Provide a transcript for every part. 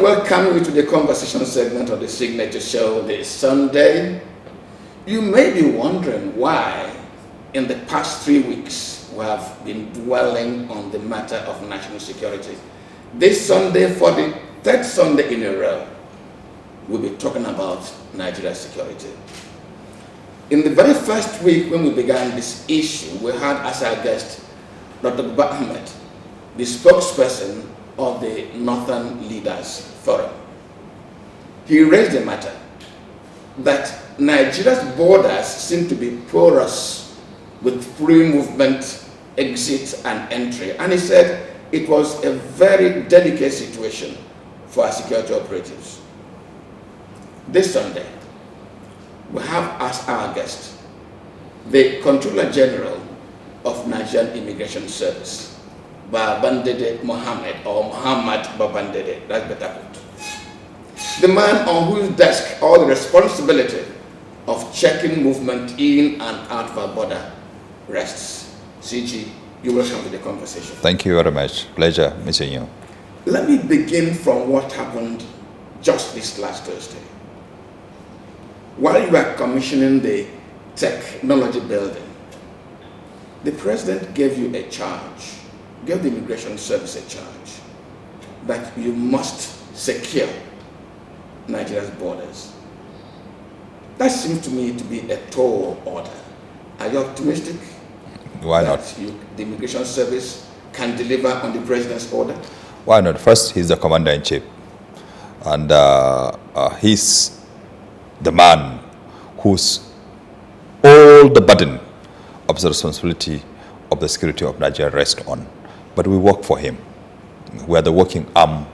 welcome you to the conversation segment of the Signature Show this Sunday. You may be wondering why, in the past 3 weeks, we have been dwelling on the matter of national security. This Sunday, for the third Sunday in a row, we'll be talking about Nigeria's security. In the very first week when we began this issue, we had as our guest Dr. Muhammed, the spokesperson of the Northern Leaders Forum. He raised the matter that Nigeria's borders seem to be porous with free movement, exit and entry. And he said it was a very delicate situation for our security operatives. This Sunday, we have as our guest the Comptroller-General of Nigerian Immigration Service, Babadende Muhammed Babadende, that's better put. The man on whose desk all the responsibility of checking movement in and out of our border rests. CG, you're welcome to the conversation. Thank you very much. Pleasure meeting you. Let me begin from what happened just this last Thursday. While you were commissioning the technology building, the president gave you a charge, gave the immigration service a charge, that you must secure Nigeria's borders. That seems to me to be a tall order. Are you optimistic? Why not? The immigration service can deliver on the president's order? Why not? First, he's the commander-in-chief. And he's the man who's all the burden of the responsibility of the security of Nigeria rests on. But we work for him. We are the working arm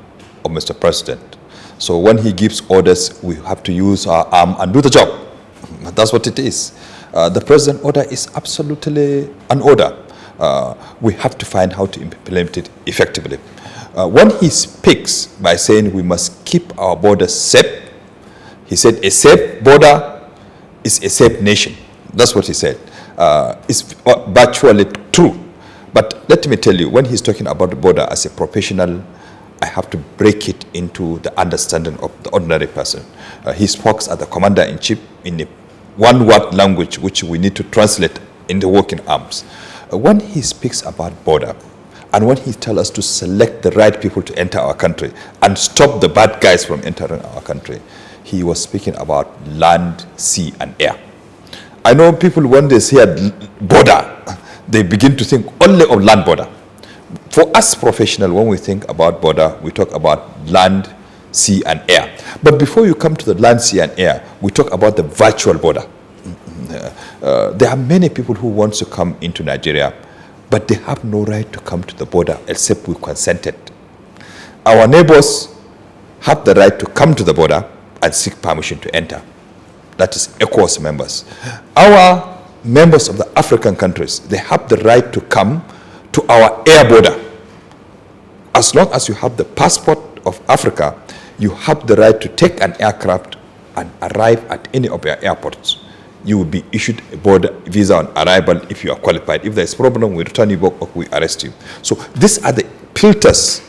of Mr. President. So when he gives orders, we have to use our arm and do the job. That's what it is. The president order is absolutely an order. We have to find how to implement it effectively. When he speaks by saying we must keep our borders safe, he said a safe border is a safe nation. That's what he said. It's virtually true. But let me tell you, when he's talking about the border as a professional, I have to break it into the understanding of the ordinary person. He spoke as the commander-in-chief in a one-word language which we need to translate in the working arms. When he speaks about border, and when he tells us to select the right people to enter our country and stop the bad guys from entering our country, he was speaking about land, sea, and air. I know people, when they hear border, they begin to think only of land border. For us professionals, when we think about border, we talk about land, sea, and air. But before you come to the land, sea, and air, we talk about the virtual border. There are many people who want to come into Nigeria, but they have no right to come to the border except we consented. Our neighbors have the right to come to the border and seek permission to enter. That is ECOWAS members. Our members of the African countries, they have the right to come to our air border. As long as you have the passport of Africa, you have the right to take an aircraft and arrive at any of our airports. You will be issued a border visa on arrival if you are qualified. If there is a problem, we return you back or we arrest you. So these are the filters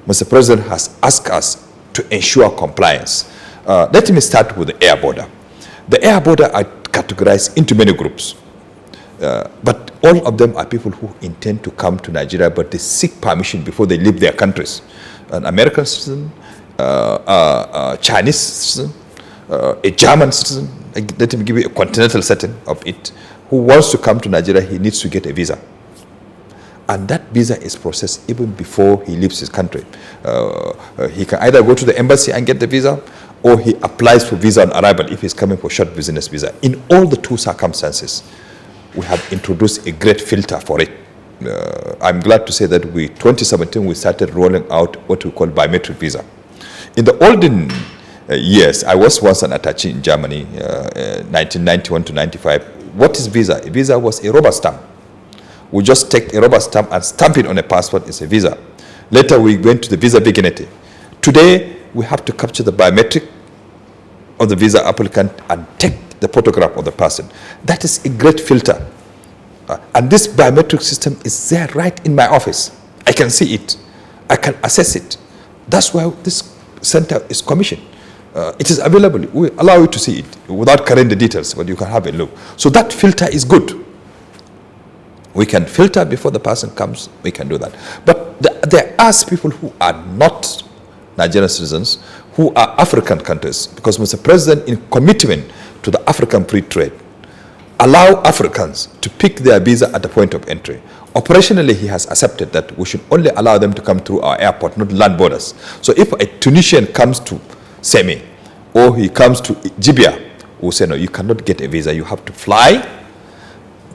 Mr. President has asked us to ensure compliance. Let me start with the air border. The air border are categorized into many groups. But all of them are people who intend to come to Nigeria, but they seek permission before they leave their countries. An American citizen, a Chinese citizen, a German citizen, let me give you a continental setting of it, who wants to come to Nigeria, he needs to get a visa. And that visa is processed even before he leaves his country. He can either go to the embassy and get the visa, or he applies for visa on arrival if he's coming for short business visa. In all the two circumstances, we have introduced a great filter for it. I'm glad to say that 2017, we started rolling out what we call biometric visa. In the olden years, I was once an attaché in Germany, 1991 to 95. What is visa? A visa was a rubber stamp. We just take a rubber stamp and stamp it on a passport. It's a visa. Later, we went to the visa virginity. Today, we have to capture the biometric of the visa applicant and take the photograph of the person. That is a great filter. And this biometric system is there right in my office. I can see it. I can assess it. That's why this center is commissioned. It is available. We allow you to see it without carrying the details, but you can have a look. So that filter is good. We can filter before the person comes. We can do that. But there are people who are not Nigerian citizens, who are African countries, because Mr. President, in commitment to the African free trade, allow Africans to pick their visa at the point of entry. Operationally, he has accepted that we should only allow them to come through our airport, not land borders. So if a Tunisian comes to Semi, or he comes to Libya, we'll say, no, you cannot get a visa. You have to fly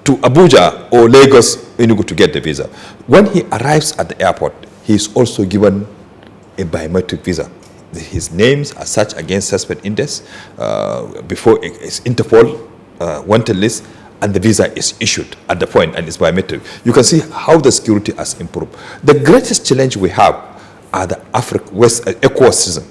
to Abuja or Lagos Enugu to get the visa. When he arrives at the airport, he is also given a biometric visa. His names are searched against suspect index before it's Interpol wanted list, and the visa is issued at the point, and it's biometric. You can see how the security has improved. The greatest challenge we have are the West ECOWAS system,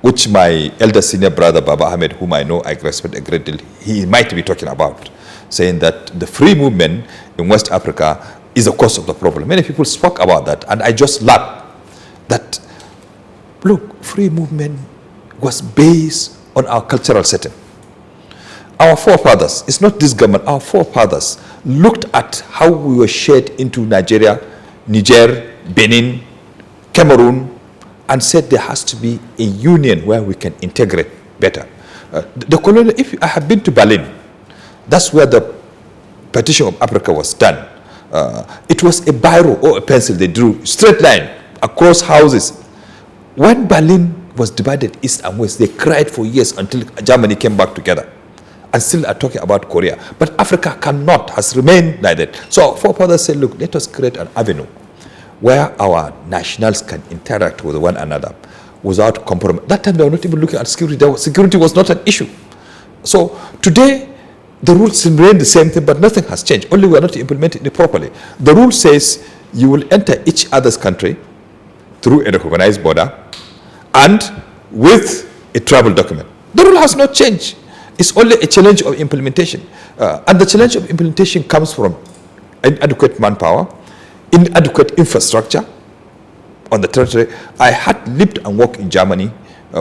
which my elder senior brother Baba Ahmed, whom I know I respect a great deal, he might be talking about, saying that the free movement in West Africa is the cause of the problem. Many people spoke about that, and I just laughed that, look, free movement was based on our cultural setting. Our forefathers, it's not this government, our forefathers looked at how we were shared into Nigeria, Niger, Benin, Cameroon, and said there has to be a union where we can integrate better. The colonial, I have been to Berlin, that's where the partition of Africa was done. It was a biro or a pencil they drew, straight line, across houses. When Berlin was divided east and west, they cried for years until Germany came back together, and still are talking about Korea. But Africa has remained like that. So our forefathers said, look, let us create an avenue where our nationals can interact with one another without compromise. That time they were not even looking at security. Security was not an issue. So today, the rules remain the same thing, but nothing has changed. Only we are not implementing it properly. The rule says you will enter each other's country through a recognized border and with a travel document. The rule has not changed. It's only a challenge of implementation. And the challenge of implementation comes from inadequate manpower, inadequate infrastructure on the territory. I had lived and worked in Germany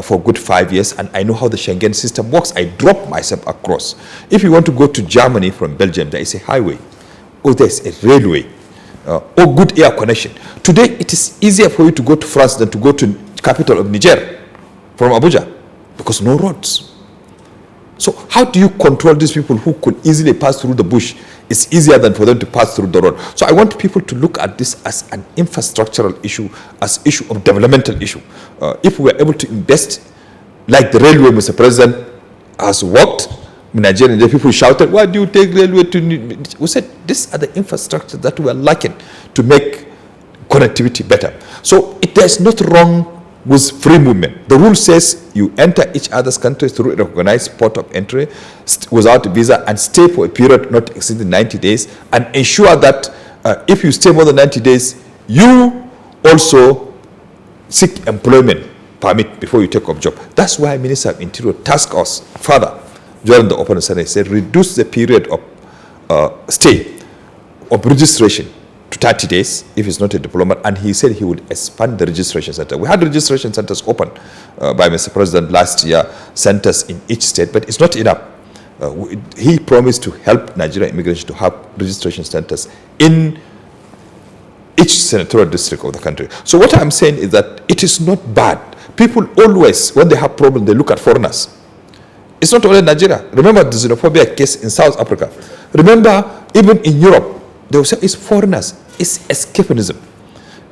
for a good 5 years, and I know how the Schengen system works. I dropped myself across. If you want to go to Germany from Belgium, there is a highway, or there's a railway, or good air connection. Today, it is easier for you to go to France than to go to the capital of Niger from Abuja, because no roads. So how do you control these people who could easily pass through the bush? It's easier than for them to pass through the road. So I want people to look at this as an infrastructural issue, as issue of developmental issue. If we are able to invest, like the railway, Mr. President has worked, Nigerian, the people shouted, why do you take railway to... We said, these are the infrastructure that we are lacking to make connectivity better. So there's not wrong with free movement. The rule says you enter each other's countries through a recognized port of entry without a visa and stay for a period not exceeding 90 days, and ensure that if you stay more than 90 days, you also seek employment permit before you take up job. That's why Minister of Interior tasked us further during the open Senate. He said reduce the period of stay of registration to 30 days if it's not a diplomat, and he said he would expand the registration center. We had registration centers open by Mr. President last year, centers in each state, but it's not enough. He promised to help Nigerian immigration to have registration centers in each senatorial district of the country. So what I'm saying is that it is not bad. People always, when they have problems, they look at foreigners. It's not only Nigeria. Remember the xenophobia case in South Africa. Remember, even in Europe, they will say it's foreigners, it's escapism.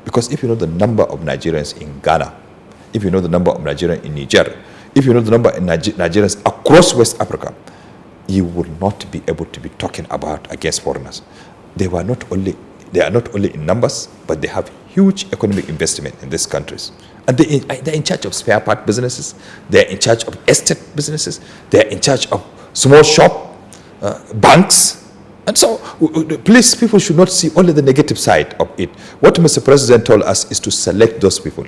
Because if you know the number of Nigerians in Ghana, if you know the number of Nigerians in Niger, if you know the number of Nigerians across West Africa, you will not be able to be talking about against foreigners. They are not only in numbers, but they have huge economic investment in these countries. And they're in charge of spare part businesses, they're in charge of estate businesses, they're in charge of small shop, banks. And so, please, people should not see only the negative side of it. What Mr. President told us is to select those people.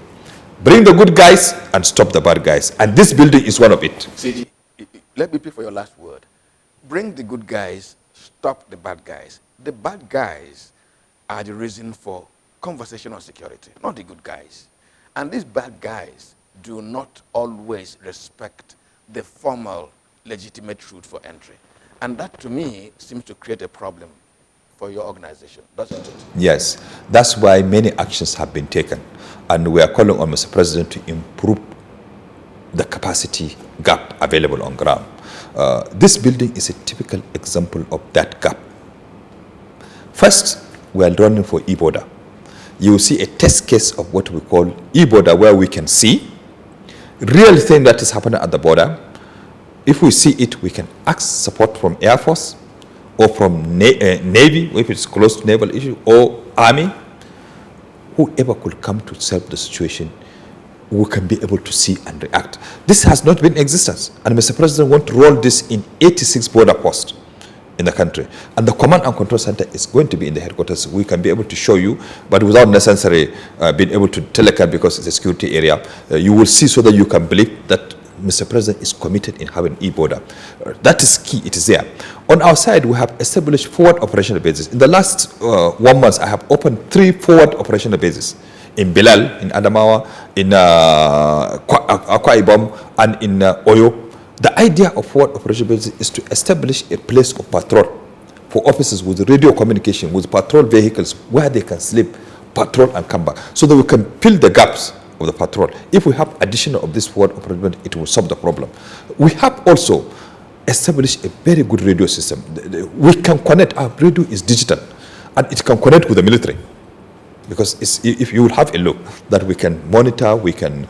Bring the good guys and stop the bad guys. And this building is one of it. CG, let me pay for your last word. Bring the good guys, stop the bad guys. The bad guys are the reason for conversational security, not the good guys. And these bad guys, do not always respect the formal, legitimate route for entry. And that, to me, seems to create a problem for your organization, doesn't it? Yes, that's why many actions have been taken. And we are calling on Mr. President to improve the capacity gap available on ground. This building is a typical example of that gap. First, we are running for e-border. You will see a test case of what we call e-border, where we can see real thing that is happening at the border. If we see it, we can ask support from Air Force or from Navy, if it's close to naval issue, or Army. Whoever could come to solve the situation, we can be able to see and react. This has not been in existence, and Mr. President wants to roll this in 86 border posts in the country. And the command and control center is going to be in the headquarters. We can be able to show you, but without necessarily being able to telecast, because it's a security area. You will see, so that you can believe that Mr. President is committed in having e-border. That is key. It is there. On our side, we have established forward operational bases. In the last 1 month, I have opened 3 forward operational bases in Bilal, in Adamawa, in Akwa Ibom, and in Oyo. The idea of forward operational bases is to establish a place of patrol for officers with radio communication, with patrol vehicles, where they can sleep, patrol, and come back, so that we can fill the gaps of the patrol. If we have additional of this forward operation, it will solve the problem. We have also established a very good radio system. We can connect. Our radio is digital, and it can connect with the military. Because if you will have a look, that we can monitor, we can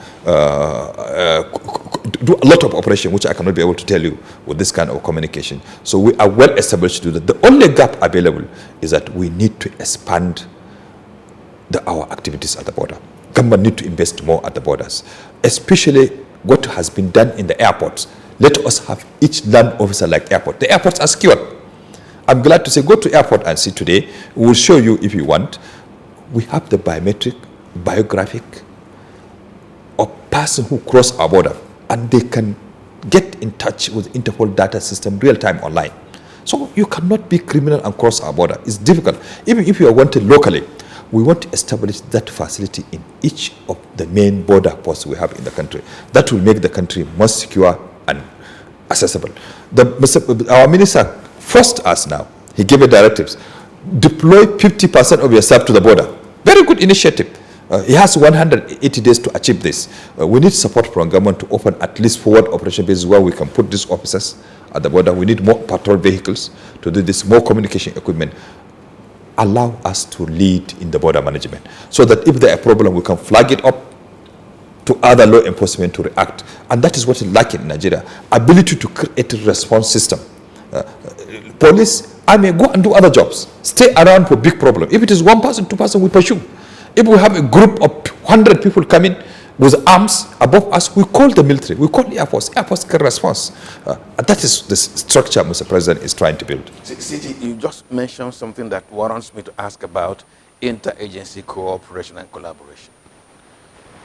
do a lot of operation, which I cannot be able to tell you with this kind of communication. So we are well established to do that. The only gap available is that we need to expand our activities at the border. Government need to invest more at the borders, especially what has been done in the airports. Let us have each land officer like airport. The airports are secured. I'm glad to say, go to airport and see today. We will show you if you want. We have the biometric, biographic of person who cross our border, and they can get in touch with Interpol data system real time online. So you cannot be criminal and cross our border. It's difficult. Even if you are wanted locally, we want to establish that facility in each of the main border posts we have in the country. That will make the country more secure and accessible. Our minister forced us now. He gave a directives. Deploy 50% of your staff to the border. Very good initiative. He has 180 days to achieve this. We need support from government to open at least forward operation bases where we can put these officers at the border. We need more patrol vehicles to do this, more communication equipment. Allow us to lead in the border management, so that if there is a problem, we can flag it up to other law enforcement to react. And that is what is lacking in Nigeria. Ability to create a response system. Police, I may go and do other jobs. Stay around for big problem. If it is 1 person, 2 person, we pursue. If we have a group of 100 people coming with arms above us, we call the military, we call the Air Force. Air Force can respond. That is the structure Mr. President is trying to build. CG, you just mentioned something that warrants me to ask about interagency cooperation and collaboration.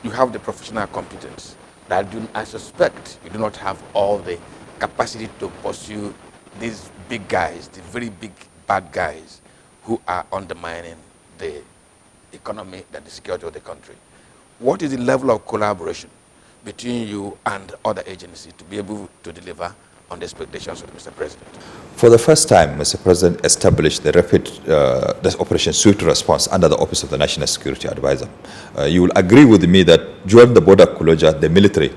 You have the professional competence that I suspect you do not have all the capacity to pursue these big guys, the very big bad guys who are undermining the economy and the security of the country. What is the level of collaboration between you and other agencies to be able to deliver on the expectations of Mr. President? For the first time, Mr. President established the rapid Operation Swift Response under the Office of the National Security Advisor. You will agree with me that during the border closure, the military,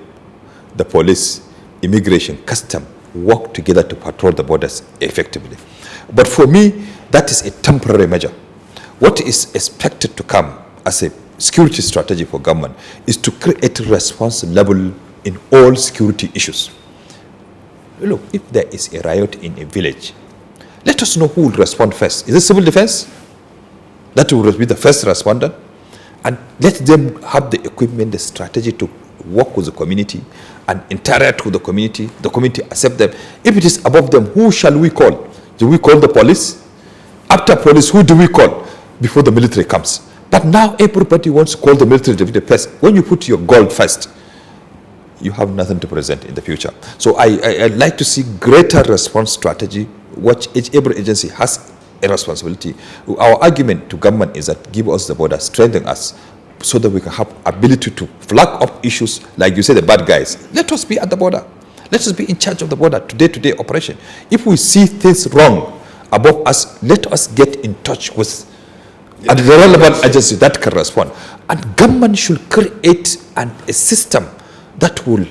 the police, immigration, custom work together to patrol the borders effectively. But for me, that is a temporary measure. What is expected to come as a security strategy for government is to create a response level in all security issues. Look, if there is a riot in a village, let us know who will respond first. Is it civil defense? That will be the first responder. And let them have the equipment, the strategy to work with the community and interact with the community accept them. If it is above them, who shall we call? Do we call the police? After police, who do we call? Before the military comes. But now everybody wants to call the military first. When you put your goal first, you have nothing to present in the future. So I'd like to see greater response strategy, which every agency has a responsibility. Our argument to government is that give us the border, strengthen us, so that we can have ability to flag up issues like you say, the bad guys. Let us be at the border. Let us be in charge of the border, day-to-day operation. If we see things wrong above us, let us get in touch with the relevant agency that can respond. And government should create a system that will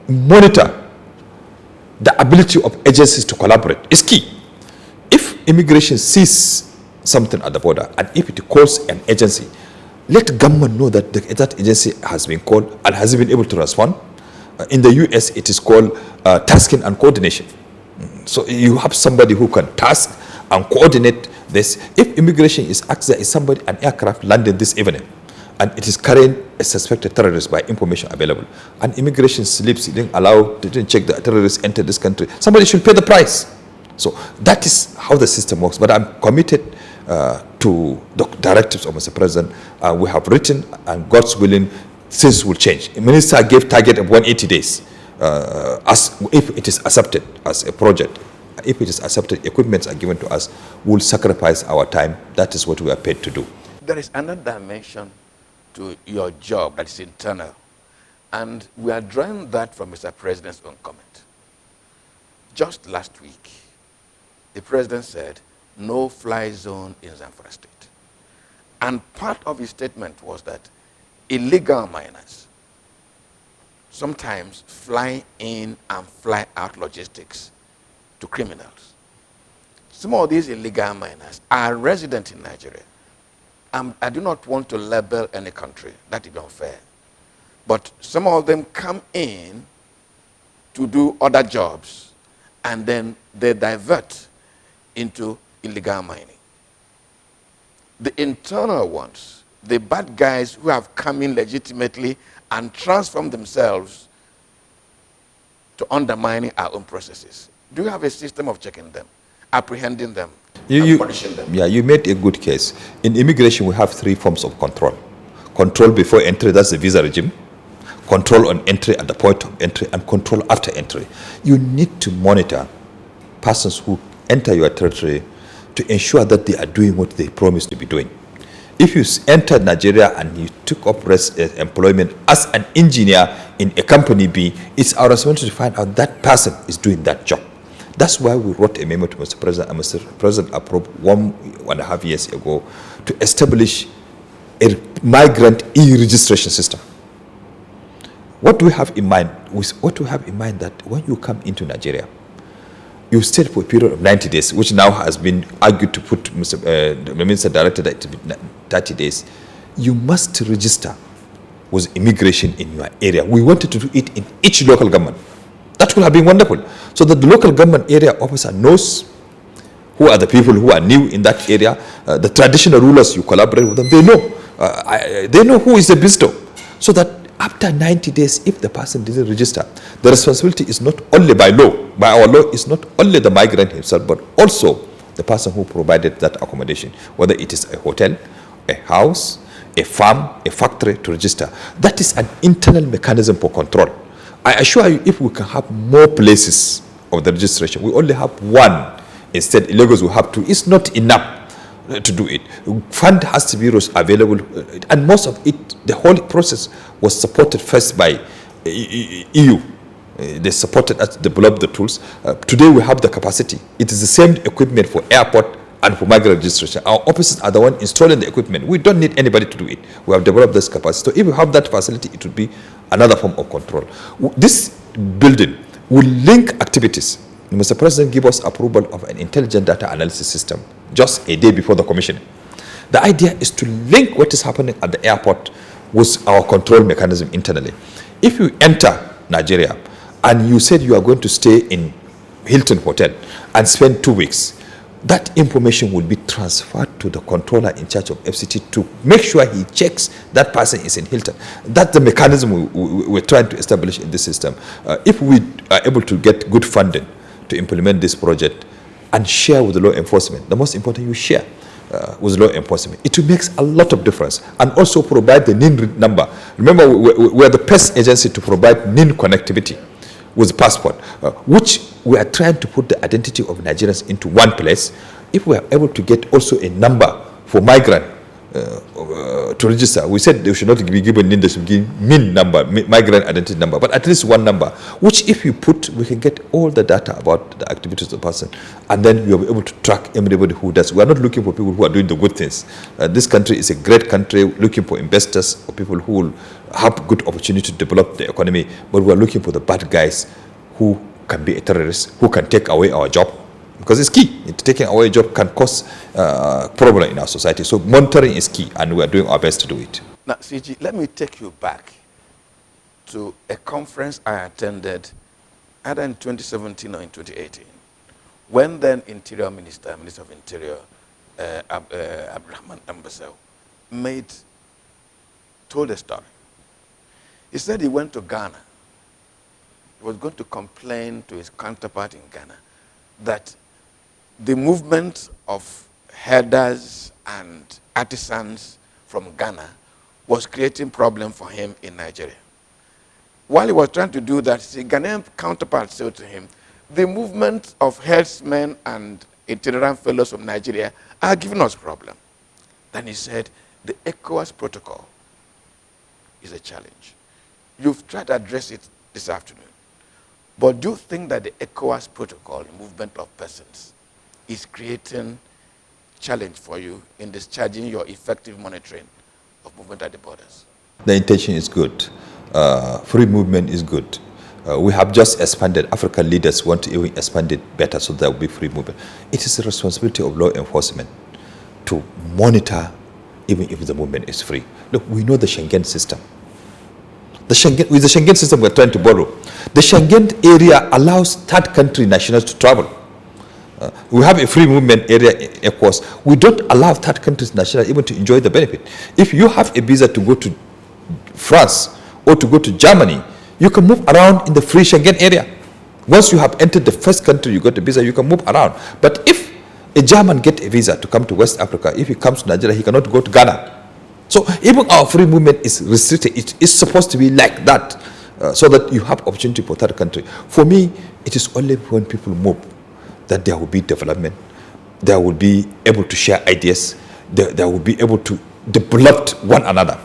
monitor the ability of agencies to collaborate. It's key. If immigration sees something at the border, and if it calls an agency, let government know that that agency has been called and has been able to respond. In the US, it is called tasking and coordination. So you have somebody who can task and coordinate this. If immigration is asked, there is somebody, an aircraft landed this evening, and it is carrying a suspected terrorist by information available, and immigration slips, didn't check the terrorists enter this country, somebody should pay the price. So that is how the system works. But I'm committed to the directives of Mr. President. We have written, and God's willing, things will change. The minister gave target of 180 days. As if it is accepted as a project, if it is accepted, equipments are given to us, we'll sacrifice our time. That is what we are paid to do. There is another dimension to your job that is internal, and we are drawing that from Mr. President's own comment. Just last week, the President said, no fly zone in Zamfara State. And part of his statement was that illegal miners sometimes fly in and fly out logistics to criminals. Some of these illegal miners are resident in Nigeria. I do not want to label any country, that is unfair. But some of them come in to do other jobs, and then they divert into illegal mining. The internal ones, the bad guys who have come in legitimately and transformed themselves to undermining our own processes. Do you have a system of checking them, apprehending them, and punishing them? Yeah, you made a good case. In immigration, we have 3 forms of control. Control before entry, that's the visa regime. Control on entry at the point of entry, and control after entry. You need to monitor persons who enter your territory to ensure that they are doing what they promised to be doing. If you entered Nigeria and you took up employment as an engineer in a company B, it's our responsibility to find out that person is doing that job. That's why we wrote a memo to Mr. President, and Mr. President approved 1.5 years ago to establish a migrant e-registration system. What do we have in mind? What we have in mind that when you come into Nigeria, you stay for a period of 90 days, which now has been argued to put the minister directed that it to be 30 days. You must register with immigration in your area. We wanted to do it in each local government. That would have been wonderful. So that the local government area officer knows who are the people who are new in that area. The traditional rulers, you collaborate with them. They know who is the visitor. So that after 90 days, if the person didn't register, the responsibility is not only by law. By our law, it's not only the migrant himself, but also the person who provided that accommodation, whether it is a hotel, a house, a farm, a factory, to register. That is an internal mechanism for control. I assure you, if we can have more places of the registration, we only have 1. Instead, in Lagos we have 2. It's not enough to do it. Fund has to be available, and most of it, the whole process was supported first by EU. They supported us to develop the tools. Today we have the capacity. It is the same equipment for airport and for migrant registration. Our officers are the one installing the equipment. We don't need anybody to do it. We have developed this capacity. So if we have that facility, it would be another form of control. This building will link activities. Mr. President gave us approval of an intelligent data analysis system just a day before the commissioning. The idea is to link what is happening at the airport with our control mechanism internally. If you enter Nigeria and you said you are going to stay in Hilton Hotel and spend 2 weeks, that information will be transferred to the controller in charge of FCT to make sure he checks that person is in Hilton. That's the mechanism we're trying to establish in this system. If we are able to get good funding to implement this project and share with the law enforcement, the most important, you share with law enforcement. It makes a lot of difference. And also provide the NIN number. Remember, we're the best agency to provide NIN connectivity with passport, which we are trying to put the identity of Nigerians into one place. If we are able to get also a number for migrant to to register. We said they should not be given NIN, they should be given MIN number, migrant identity number, but at least one number, which if you put, we can get all the data about the activities of the person, and then we will be able to track everybody who does. We are not looking for people who are doing the good things. This country is a great country, looking for investors, or people who will have good opportunity to develop the economy, but we are looking for the bad guys who can be a terrorist, who can take away our job. Because it's key. Taking away a job can cause problem in our society. So monitoring is key, and we are doing our best to do it. Now, CG, let me take you back to a conference I attended either in 2017 or in 2018, when then Minister of Interior, Abraham Ambassador, told a story. He said he went to Ghana. He was going to complain to his counterpart in Ghana that the movement of herders and artisans from Ghana was creating problem for him in Nigeria. While he was trying to do that, his Ghanaian counterpart said to him, the movement of herdsmen and itinerant fellows from Nigeria are giving us problem. Then he said, the ECOWAS protocol is a challenge. You've tried to address it this afternoon. But do you think that the ECOWAS protocol, the movement of persons, is creating challenge for you in discharging your effective monitoring of movement at the borders? The intention is good. Free movement is good. We have just expanded. African leaders want to even expand it better so there will be free movement. It is the responsibility of law enforcement to monitor even if the movement is free. Look, we know the Schengen system. With the Schengen system we're trying to borrow. The Schengen area allows third country nationals to travel. We have a free movement area in ECOWAS. We don't allow third countries nationals even to enjoy the benefit. If you have a visa to go to France or to go to Germany, you can move around in the free Schengen area. Once you have entered the first country you got a visa, you can move around. But if a German gets a visa to come to West Africa, if he comes to Nigeria, he cannot go to Ghana. So even our free movement is restricted. It is supposed to be like that, so that you have opportunity for third country. For me, it is only when people move that there will be development. They will be able to share ideas. They will be able to develop one another.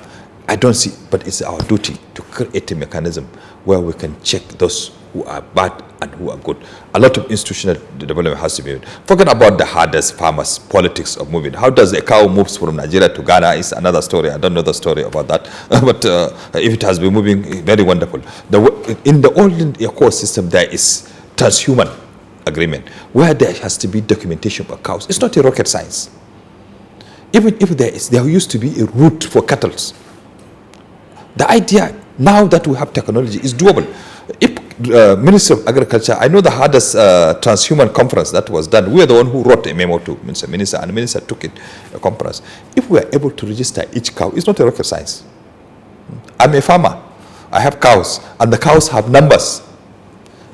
I don't see, but it's our duty to create a mechanism where we can check those who are bad and who are good. A lot of institutional development has to be made. Forget about the hardest farmers, politics of moving. How does a cow move from Nigeria to Ghana is another story. I don't know the story about that. But if it has been moving, very wonderful. In the old ecosystem, there is transhuman agreement where there has to be documentation of cows. It's not a rocket science. Even if there used to be a route for cattle. The idea now that we have technology is doable. If Minister of Agriculture, I know the hardest transhuman conference that was done, we are the one who wrote a memo to Minister, and the Minister took it a conference. If we are able to register each cow, it's not a rocket science. I'm a farmer. I have cows, and the cows have numbers.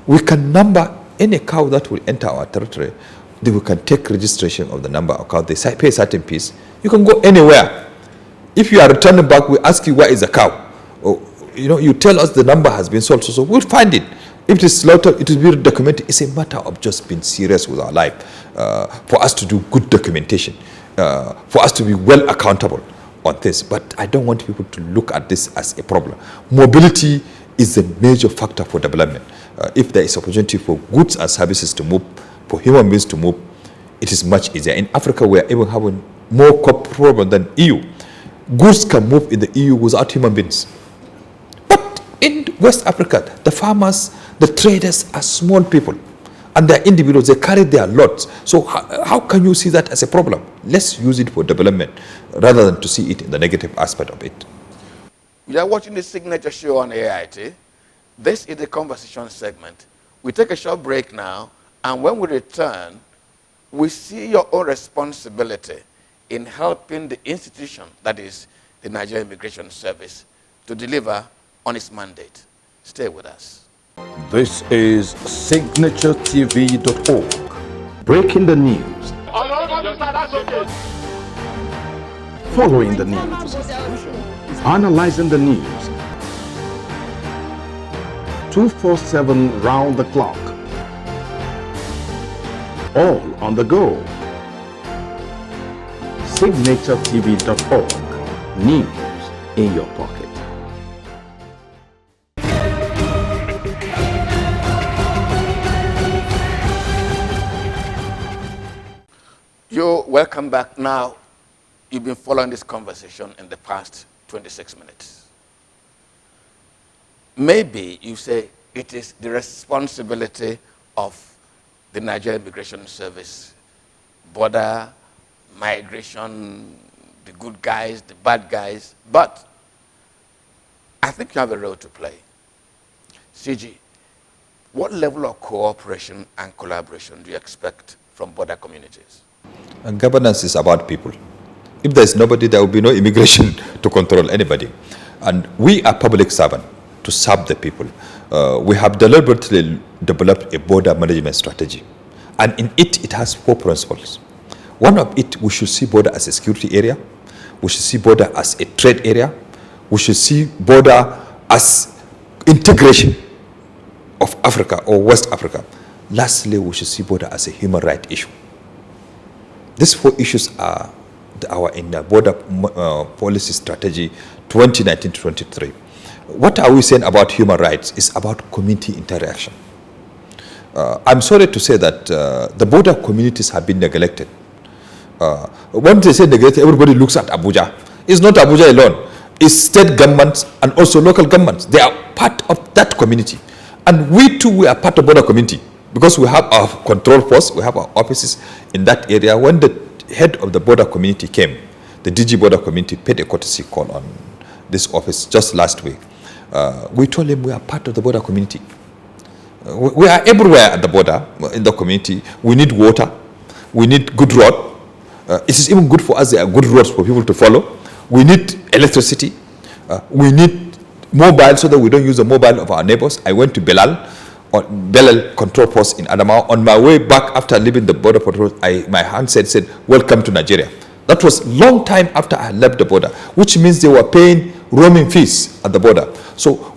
We can number any cow that will enter our territory. Then we can take registration of the number of cows. They pay a certain piece. You can go anywhere. If you are returning back, we ask you, where is the cow? Or, you tell us the number has been sold, so we'll find it. If it is slaughtered, it will be documented. It's a matter of just being serious with our life, for us to do good documentation, for us to be well accountable on this. But I don't want people to look at this as a problem. Mobility is a major factor for development. If there is opportunity for goods and services to move, for human beings to move, it is much easier. In Africa, we are even having more problem than EU. Goods can move in the EU without human beings. But in West Africa, the farmers, the traders are small people. And they're individuals, they carry their loads. So how can you see that as a problem? Let's use it for development rather than to see it in the negative aspect of it. You are watching the Signature Show on AIT. This is the conversation segment. We take a short break now, and when we return, we see your own responsibility in helping the institution, that is the Nigerian Immigration Service, to deliver on its mandate. Stay with us. This is SignaureTv.org. Breaking the news. Following the news. Analyzing the news. 247 round the clock. All on the go. SignaureTv.org. News in your pocket. You're welcome back. Now, you've been following this conversation in the past 26 minutes. Maybe you say it is the responsibility of the Nigerian Immigration Service, border, migration, the good guys, the bad guys, but I think you have a role to play. CG, what level of cooperation and collaboration do you expect from border communities? And governance is about people. If there's nobody, there will be no immigration to control anybody. And we are public servants to serve the people. We have deliberately developed a border management strategy. And in it, it has 4 principles. One of it, we should see border as a security area. We should see border as a trade area. We should see border as integration of Africa or West Africa. Lastly, we should see border as a human rights issue. These 4 issues are in the border policy strategy 2019 to 2023. What are we saying about human rights? It's about community interaction. I'm sorry to say that the border communities have been neglected. When they say neglected, everybody looks at Abuja. It's not Abuja alone. It's state governments and also local governments. They are part of that community. And we too, we are part of border community because we have our control posts, we have our offices in that area. When the head of the border community came, the DG border community paid a courtesy call on this office just last week. We told him we are part of the border community. We are everywhere at the border, in the community. We need water. We need good road. It is even good for us. There are good roads for people to follow. We need electricity. We need mobile so that we don't use the mobile of our neighbors. I went to Belal control post in Adamawa. On my way back after leaving the border patrol, my handset said, "Welcome to Nigeria." That was long time after I left the border, which means they were paying roaming fees at the border. So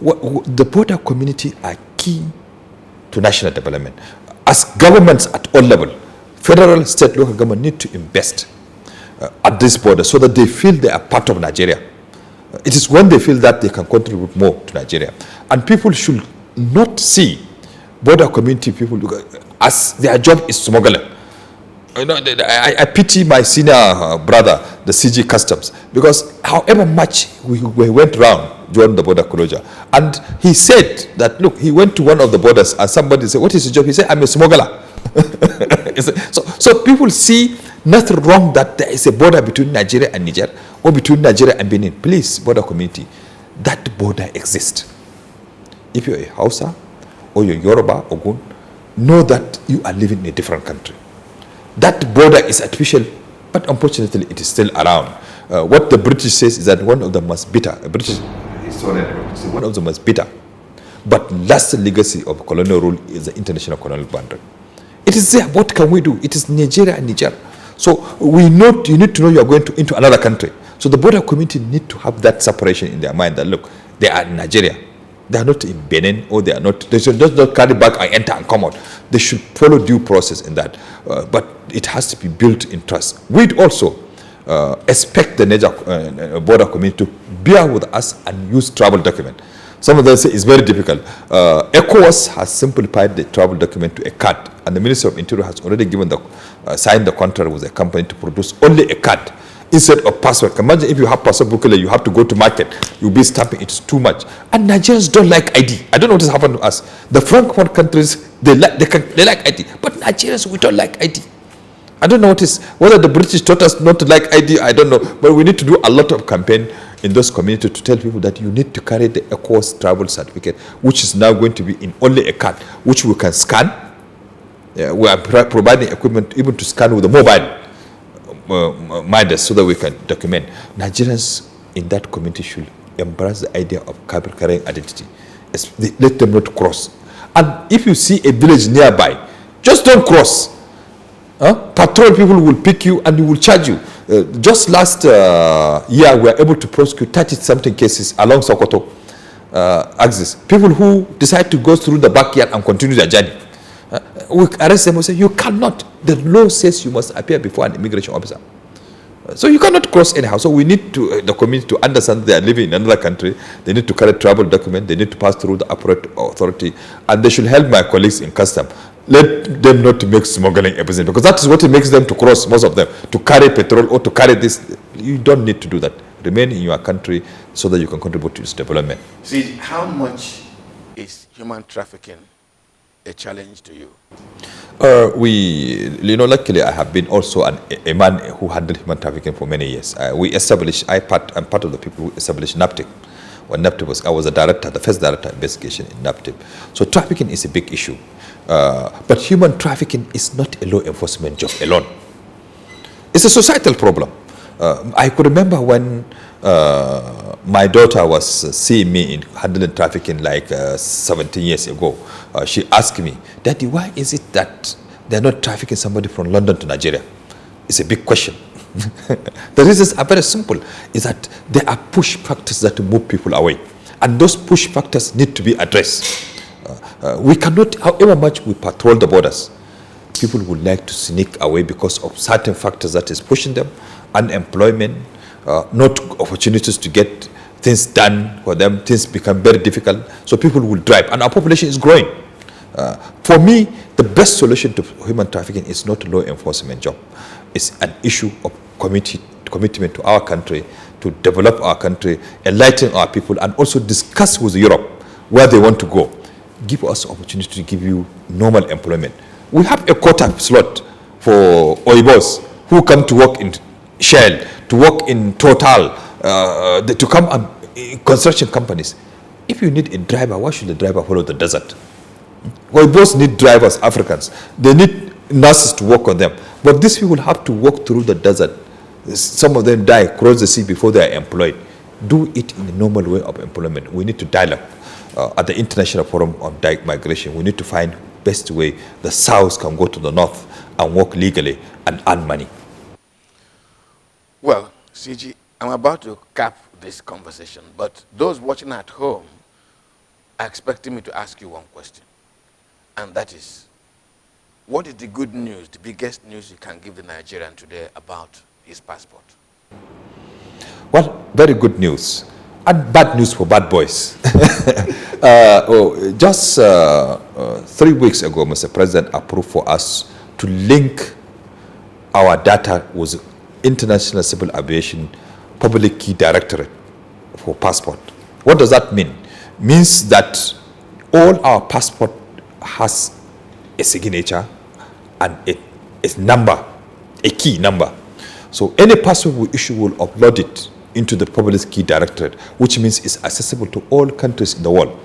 the border community are key to national development. As governments at all levels, federal, state, local government need to invest at this border so that they feel they are part of Nigeria. It is when they feel that they can contribute more to Nigeria. And people should not see border community people as their job is smuggling. You know, I pity my senior brother, the CG Customs, because however much we went around during the border closure, and he said that, look, he went to one of the borders and somebody said, "What is your job?" He said, "I'm a smuggler." So people see nothing wrong that there is a border between Nigeria and Niger or between Nigeria and Benin. Please, border community, that border exists. If you're a Hausa or you're Yoruba or Gun, know that you are living in a different country. That border is artificial, but unfortunately it is still around. What the British says is that one of the most bitter, a British historian, one of the most bitter, but lasting legacy of colonial rule is the international colonial boundary. It is there. What can we do? It is Nigeria and Niger. So you need to know you are going into another country. So the border community need to have that separation in their mind that, look, they are in Nigeria. They are not in Benin, or they should just not carry back and enter and come out. They should follow due process in that. But it has to be built in trust. We'd also expect the Niger border community to bear with us and use travel document. Some of them say it's very difficult. ECOWAS has simplified the travel document to a card, and the Ministry of Interior has already signed the contract with a company to produce only a card instead of passport. Imagine if you have passport booklet, you have to go to market, you'll be stamping, it's too much. And Nigerians don't like ID. I don't know what has happened to us. The Francophone countries, they like ID, but Nigerians, we don't like ID. I don't know whether the British taught us not to like ID, I don't know, but we need to do a lot of campaign in those communities to tell people that you need to carry the ECOWAS travel certificate, which is now going to be in only a card, which we can scan. We are providing equipment even to scan with the mobile minders so that we can document. Nigerians in that community should embrace the idea of carrying identity. Let them not cross. And if you see a village nearby, just don't cross. Patrol people will pick you and you will charge you. Just last year, we were able to prosecute 30-something cases along Sokoto axis. People who decide to go through the backyard and continue their journey. We arrest them and say, you cannot. The law says you must appear before an immigration officer. So you cannot cross anyhow. So we need to the community to understand they are living in another country. They need to carry travel document. They need to pass through the appropriate authority, and they should help my colleagues in custom. Let them not to make smuggling a business, because that is what it makes them to cross. Most of them to carry petrol or to carry this. You don't need to do that. Remain in your country so that you can contribute to its development. See, how much is human trafficking a challenge to you? Luckily, I have been also a man who handled human trafficking for many years. I'm part of the people who established NAPTIP. When NAPTIP I was the first director of investigation in NAPTIP. So trafficking is a big issue. But human trafficking is not a law enforcement job alone. It's a societal problem. I could remember when my daughter was seeing me in handling trafficking like 17 years ago. She asked me, "Daddy, why is it that they're not trafficking somebody from London to Nigeria?" It's a big question. The reasons are very simple, is that there are push factors that move people away. And those push factors need to be addressed. We cannot, however much we patrol the borders, people would like to sneak away because of certain factors that is pushing them. Unemployment, not opportunities to get things done for them, things become very difficult, so people will drive, and our population is growing. For me, the best solution to human trafficking is not a law enforcement job. It's an issue of commitment to our country, to develop our country, enlighten our people, and also discuss with Europe where they want to go. Give us opportunity to give you normal employment. We have a quota slot for Oibos who come to work in Shell, to work in Total, to come and construction companies. If you need a driver, why should the driver follow the desert? Oibos need drivers, Africans. They need nurses to work on them. But these people have to walk through the desert. Some of them die, cross the sea before they are employed. Do it in a normal way of employment. We need to dialogue at the International Forum on Migration. We need to find best way the South can go to the North and work legally and earn money. Well, CG, I'm about to cap this conversation, but those watching at home are expecting me to ask you one question. And that is, what is the good news, the biggest news you can give the Nigerian today about his passport? Well, very good news. And bad news for bad boys. Just 3 weeks ago, Mr. President approved for us to link our data with International Civil Aviation Public Key Directorate for passport. What does that mean? Means that all our passport has a signature and a number, a key number. So any passport we issue will upload it into the Public Key Directorate, which means it's accessible to all countries in the world.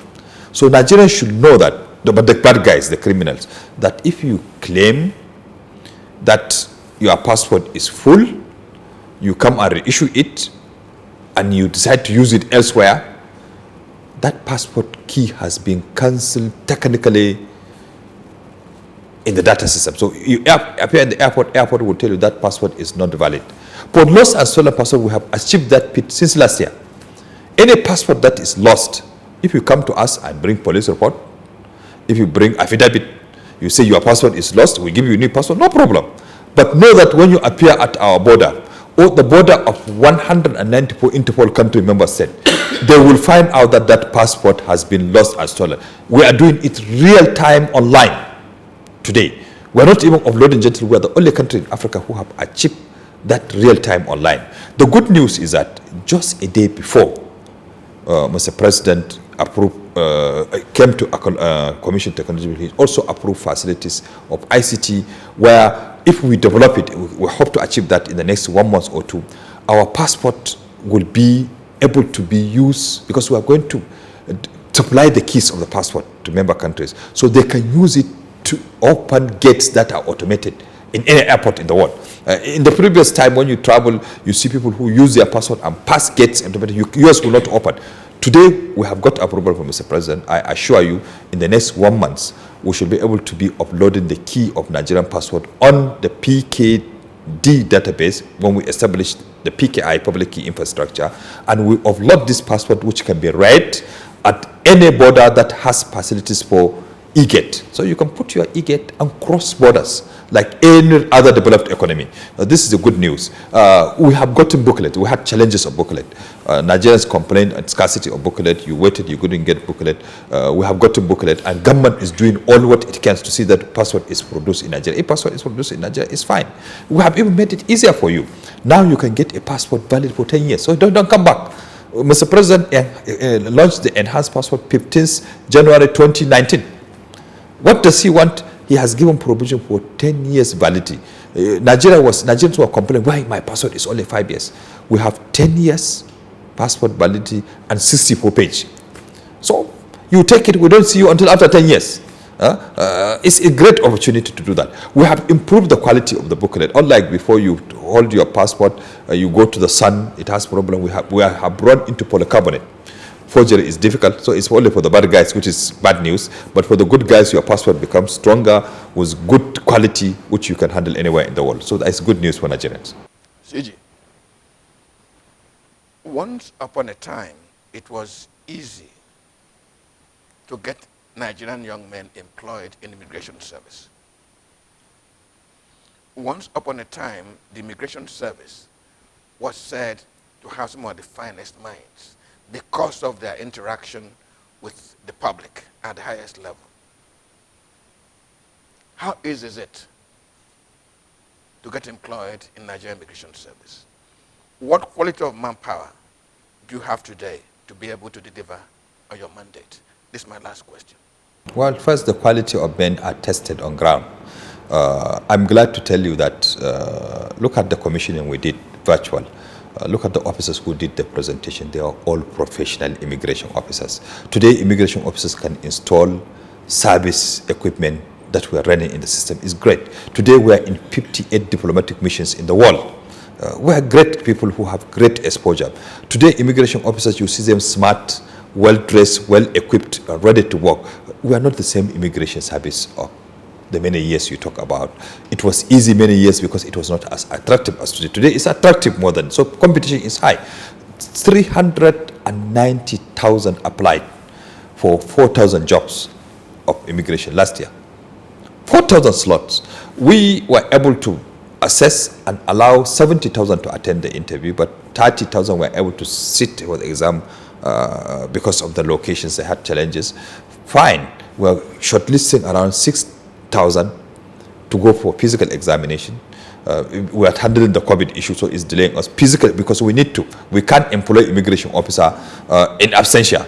So Nigerians should know that, but the bad guys, the criminals, that if you claim that your passport is full, you come and reissue it, and you decide to use it elsewhere, that passport key has been cancelled technically in the data system. So you appear in the airport will tell you that passport is not valid. For lost and stolen passport, we have achieved that feat since last year. Any passport that is lost, if you come to us and bring police report, if you bring affidavit, you say your passport is lost, we give you a new passport, no problem. But know that when you appear at our border, or the border of 194 Interpol country members said, they will find out that that passport has been lost and stolen. We are doing it real time online today. We are not even uploading gently. We are the only country in Africa who have achieved that real time online. The good news is that just a day before Mr. President came to Commission Technology, he also approved facilities of ICT where if we develop it, we hope to achieve that in the next 1 month or two, our passport will be able to be used, because we are going to supply the keys of the passport to member countries so they can use it to open gates that are automated in any airport in the world. In the previous time when you travel, you see people who use their passport and pass gates automated. Yours will not open. Today, we have got approval from Mr. President. I assure you, in the next 1 month, we should be able to be uploading the key of Nigerian passport on the PKD database when we establish the PKI, public key infrastructure, and we upload this passport which can be read at any border that has facilities for e-gate. So you can put your e-gate and cross borders like any other developed economy. This is the good news. We have gotten booklet. We had challenges of booklet. Nigerians complained at scarcity of booklet. You waited, you couldn't get booklet. We have gotten booklet, and government is doing all what it can to see that passport is produced in Nigeria. If passport is produced in Nigeria, it's fine. We have even made it easier for you. Now you can get a passport valid for 10 years. So don't come back. Mr. President launched the enhanced passport 15th January 2019. What does he want? He has given provision for 10 years validity. Nigerians were complaining, why my passport is only 5 years? We have 10 years passport validity and 64 page. So you take it, we don't see you until after 10 years. It's a great opportunity to do that. We have improved the quality of the booklet. Unlike before, you hold your passport, you go to the sun, it has problem. We have run into polycarbonate. Forgery is difficult, so it's only for the bad guys, which is bad news. But for the good guys, your passport becomes stronger with good quality, which you can handle anywhere in the world. So that's good news for Nigerians. CG, once upon a time, it was easy to get Nigerian young men employed in immigration service. Once upon a time, the immigration service was said to have some of the finest minds because of their interaction with the public at the highest level. How easy is it to get employed in Nigerian immigration service? What quality of manpower do you have today to be able to deliver on your mandate? This is my last question. Well, first, the quality of men are tested on ground. I'm glad to tell you that look at the commissioning we did virtual. Look at the officers who did the presentation. They are all professional immigration officers. Today, immigration officers can install service equipment that we are running in the system. It's great. Today, we are in 58 diplomatic missions in the world. We are great people who have great exposure. Today, immigration officers, you see them smart, well-dressed, well-equipped, ready to work. We are not the same immigration service of the many years you talk about. It was easy many years because it was not as attractive as today. Today it's attractive more than, so competition is high. 390,000 applied for 4,000 jobs of immigration last year. 4,000 slots. We were able to assess and allow 70,000 to attend the interview, but 30,000 were able to sit for the exam because of the locations. They had challenges. Fine. We're shortlisting around 6,000 to go for physical examination. We are handling the COVID issue, so it's delaying us physically because we need to. We can't employ immigration officer in absentia.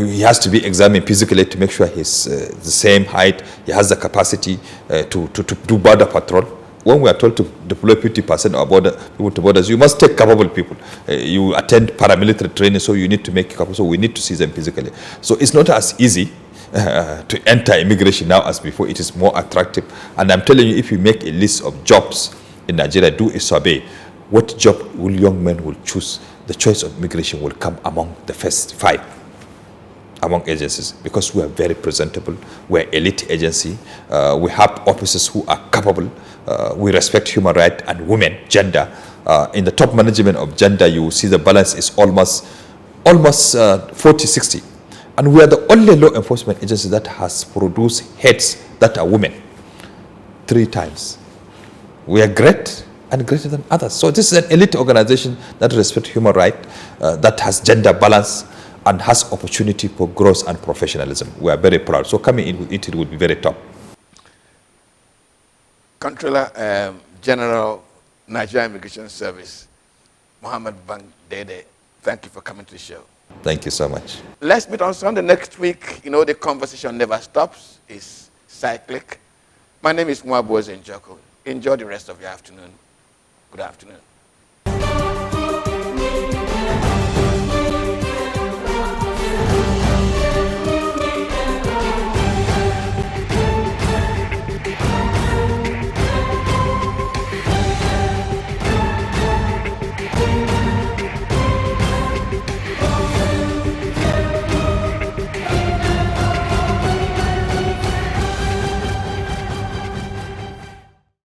He has to be examined physically to make sure he's the same height, he has the capacity to do border patrol. When we are told to deploy 50% of people to borders, you must take capable people. You attend paramilitary training, so you need to make capable. So we need to see them physically. So it's not as easy to enter immigration now as before. It is more attractive. And I'm telling you, if you make a list of jobs in Nigeria, do a survey, what job will young men will choose? The choice of immigration will come among the first 5 among agencies, because we are very presentable. We're elite agency. We have officers who are capable. We respect human rights and women, gender. In the top management of gender, you see the balance is almost 40-60. And we are the only law enforcement agency that has produced heads that are women 3 times. We are great and greater than others. So this is an elite organization that respects human rights, that has gender balance, and has opportunity for growth and professionalism. We are very proud. So coming in with it would be very top. Controller-General, Nigerian Immigration Service, Muhammed Babadende, thank you for coming to the show. Thank you so much. Let's meet on Sunday next week. You know, the conversation never stops. It's cyclic. My name is Muhammed Babadende Comptroller-General. Enjoy the rest of your afternoon. Good afternoon.